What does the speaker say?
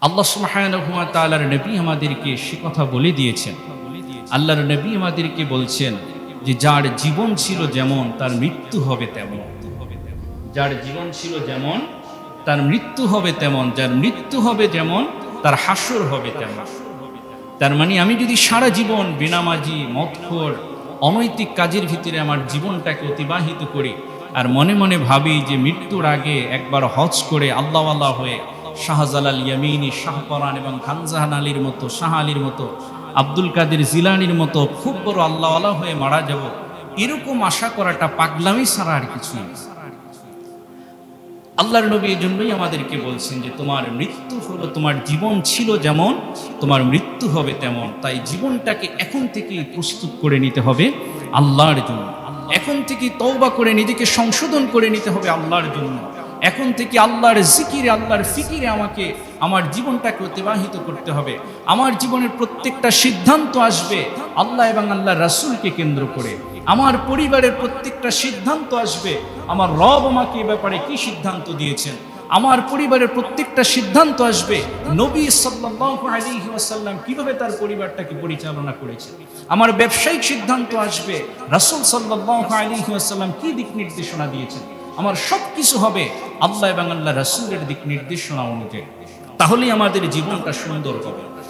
আল্লাহ সুবহানাহু ওয়া তাআলার নবী আমাদেরকে সে কথা বলে দিয়েছেন। আল্লাহর নবী আমাদেরকে বলছেন যে যার জীবন ছিল যেমন তার মৃত্যু হবে তেমন। যার জীবন ছিল যেমন তার মৃত্যু হবে তেমন, যার মৃত্যু হবে যেমন তার হাসর হবে তেমন। তার মানে আমি যদি সারা জীবন বেনামাজি, মদখোর, অনৈতিক কাজের ভিতরে আমার জীবনটাকে অতিবাহিত করি আর মনে মনে ভাবি যে মৃত্যুর আগে একবার হজ করে আল্লাহওয়ালা হয়ে শাহজালাল ইয়ামিনী, শাহপরান এবং খানজাহান আলীর মতো, শাহ আলীর মতো, আব্দুল কাদের জিলানির মতো খুব বড় আল্লাহওয়ালা হয়ে মারা যাব, এরকম আশা করাটা পাগলামি ছাড়া আর কিছুই না। আল্লাহর নবী এই জন্যই আমাদেরকে বলছেন যে তোমার মৃত্যু হলো, তোমার জীবন ছিল যেমন তোমার মৃত্যু হবে তেমন। তাই জীবনটাকে এখন থেকেই প্রস্তুত করে নিতে হবে আল্লাহর জন্য। এখন থেকে তওবা করে নিজেকে সংশোধন করে নিতে হবে আল্লাহর জন্য। এখন থেকে আল্লাহর জিকিরে, আল্লাহর ফিকিরে আমাকে আমার জীবনটাকে অতিবাহিত করতে হবে। আমার জীবনের প্রত্যেকটা সিদ্ধান্ত আসবে আল্লাহ এবং আল্লাহর রাসূলকে কেন্দ্র করে। আমার পরিবারের প্রত্যেকটা সিদ্ধান্ত আসবে আমার রব আমাকে এ ব্যাপারে কি সিদ্ধান্ত দিয়েছেন। আমার পরিবারের প্রত্যেকটা সিদ্ধান্ত আসবে নবী সাল্লাল্লাহু আলাইহি ওয়াসাল্লাম কিভাবে তার পরিবারটাকে পরিচালনা করেছেন। আমার ব্যবসায়িক সিদ্ধান্ত আসবে রাসূল সাল্লাল্লাহু আলাইহি ওয়াসাল্লাম কি দিক নির্দেশনা দিয়েছেন। আমার সব কিছু হবে আল্লাহ এবং আল্লাহ রাসূলের দিক নির্দেশনা অনুযায়ী। তাহলেই আমাদের জীবনটা সুন্দর হবে।